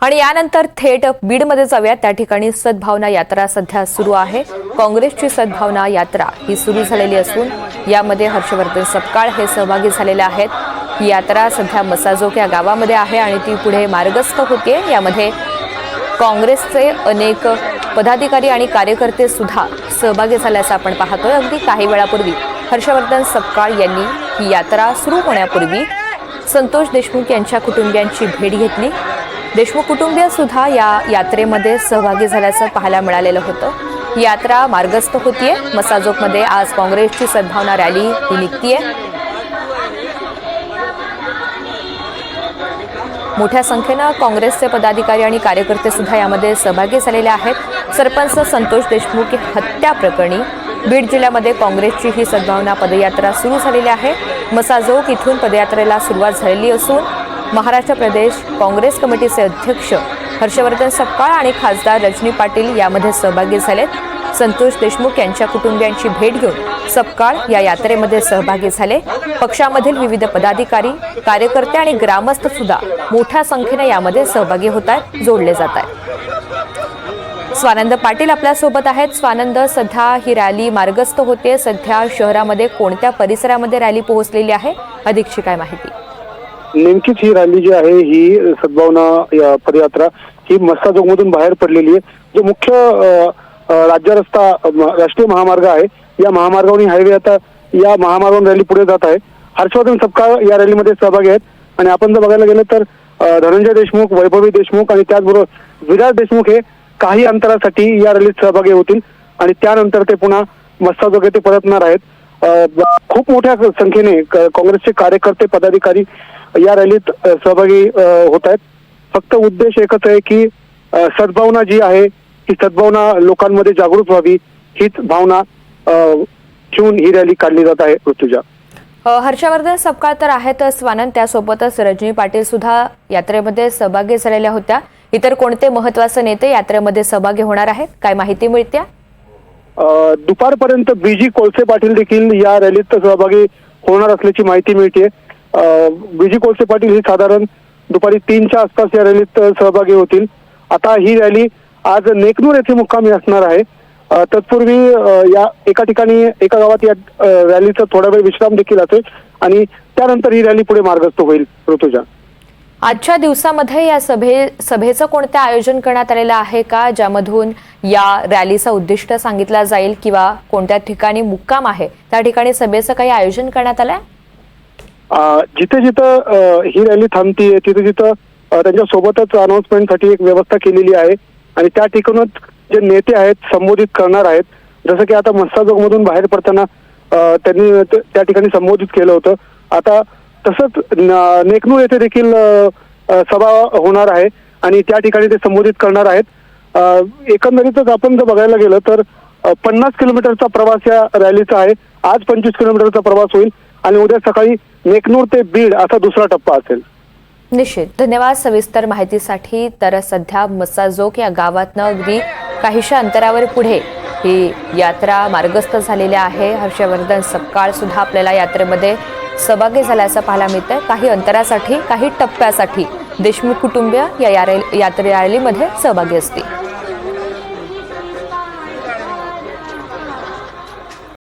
आणि यानंतर थेट बीडमध्ये जाऊया। त्या ठिकाणी सद्भावना यात्रा सध्या सुरू आहे। काँग्रेसची सद्भावना यात्रा ही सुरू झालेली असून यामध्ये हर्षवर्धन सपकाळ हे सहभागी झालेले आहेत। ही यात्रा सध्या मसाजोग या गावामध्ये आहे आणि ती पुढे मार्गस्थ होते। यामध्ये काँग्रेसचे अनेक पदाधिकारी आणि कार्यकर्ते सुद्धा सहभागी झाल्याचं आपण पाहतोय। अगदी काही वेळापूर्वी हर्षवर्धन सपकाळ यांनी ही यात्रा सुरू होण्यापूर्वी संतोष देशमुख यांच्या कुटुंबियांची भेट घेतली। देशमुख कुटुंबीय सुद्धा या यात्रेमध्ये सहभागी झाल्याचं पाहायला मिळालेलं होतं। ही यात्रा मार्गस्थ होतीये। मसाजोगमध्ये आज काँग्रेसची सद्भावना रॅली ही निघतीये। मोठ्या संख्येनं काँग्रेसचे पदाधिकारी आणि कार्यकर्ते सुद्धा यामध्ये सहभागी झालेले आहेत। सरपंच संतोष देशमुख हत्या प्रकरणी बीड जिल्ह्यामध्ये काँग्रेसची ही सद्भावना पदयात्रा सुरू झालेली आहे। मसाजोग इथून पदयात्रेला सुरुवात झालेली असून महाराष्ट्र प्रदेश काँग्रेस कमिटीचे अध्यक्ष हर्षवर्धन सपकाळ आणि खासदार रजनी पाटील यामध्ये सहभागी झालेत। संतोष देशमुख यांच्या कुटुंबियांची भेट घेऊन सपकाळ या यात्रेमध्ये सहभागी झाले। पक्षामधील विविध पदाधिकारी, कार्यकर्ते आणि ग्रामस्थ सुद्धा मोठ्या संख्येने यामध्ये सहभागी होत आहेत, जोडले जात आहेत। स्वानंद पाटील आपल्या सोबत आहेत। स्वानंद, सध्या ही रॅली मार्गस्थ होते। सध्या शहरामध्ये कोणत्या परिसरामध्ये रॅली पोहोचलेली आहे, अधिकची काय माहिती? नेमकीच ही रॅली जी आहे ही सद्भावना पदयात्रा ही मसाजोगमधून बाहेर पडलेली आहे। जो मुख्य राज्य रस्ता राष्ट्रीय महामार्ग आहे, या महामार्गावरून हायवे आता या महामार्गावरून रॅली पुढे जात आहे। हर्षवर्धन सपकाळ या रॅलीमध्ये सहभागी आहेत आणि आपण जर बघायला गेलं तर धनंजय देशमुख, वैभवी देशमुख आणि त्याचबरोबर विराज देशमुख हे काही अंतरासाठी या रॅलीत सहभागी होतील आणि त्यानंतर ते पुन्हा मसाजोग येथे परतणार आहेत। खूप मोठ्या संख्येने काँग्रेसचे कार्यकर्ते, पदाधिकारी या रॅलीत सहभागी होत आहेत। फक्त उद्देश एकच आहे की सद्भावना जी आहे ही सद्भावना लोकांमध्ये जागृत व्हावी, हीच भावना घेऊन ही रॅली काढली जात आहे। ऋतुजा, हर्षवर्धन सपकाळ तर आहेत स्वानंद, त्यासोबतच रजनी पाटील सुद्धा यात्रेमध्ये सहभागी झालेल्या होत्या। इतर कोणते महत्त्वाचे नेते यात्रेमध्ये सहभागी होणार आहेत, काय माहिती मिळते? दुपारपर्यंत बीजी कोळसे पाटील देखील या रॅलीत सहभागी होणार असल्याची माहिती मिळते। बीजी कोळसे पाटील ही साधारण दुपारी 3च्या आसपास या रॅलीत सहभागी होतील। आता ही रॅली आज नेकनूर येथे मुक्कामी असणार आहे। तत्पूर्वी या एका ठिकाणी एका गावात या रॅलीचा थोडा वेळ विश्राम देखील असेल आणि त्यानंतर ही रॅली पुढे मार्गस्थ होईल। ऋतुजा, आजच्या दिवसामध्ये या सभेचं कोणतं आयोजन करण्यात आलेलं आहे का, ज्यामधून या रॅलीचं उद्दिष्ट सांगितलं जाईल किंवा कोणत्या ठिकाणी मुक्काम आहे त्या ठिकाणी सभेचं काही आयोजन करण्यात आलंय? जिथे जिथं ही रॅली थांबतीये तिथे तिथं त्यांच्या सोबतच अनाउन्समेंटसाठी एक व्यवस्था केलेली आहे आणि त्या ठिकाणच जे नेते आहेत संबोधित करणार आहेत। जसं की आता मसाजोगमधून बाहेर पडताना त्यांनी त्या ठिकाणी संबोधित केलं होतं। आता तसंच नेकनूर येथे देखील सभा होणार आहे आणि त्या ठिकाणी ते संबोधित करणार आहेत। एकंदरीतच आपण जर बघायला गेलं तर 50 किलोमीटरचा प्रवास या रॅलीचा आहे। आज 25 किलोमीटरचा प्रवास होईल आणि उद्या सकाळी नेकनूर ते बीड असा दुसरा टप्पा असेल। निश्चित, धन्यवाद सविस्तर माहितीसाठी। तर सध्या मसाजोग या गावातनं अगदी काहीशा अंतरावर पुढे ही यात्रा मार्गस्थ झालेली आहे। हर्षवर्धन सपकाळ सुद्धा आपल्याला यात्रेमध्ये सहभागी झाल्याचं पाहायला मिळतंय। काही अंतरासाठी, काही टप्प्यासाठी देशमुख कुटुंबीय या रॅलीमध्ये सहभागी असतील।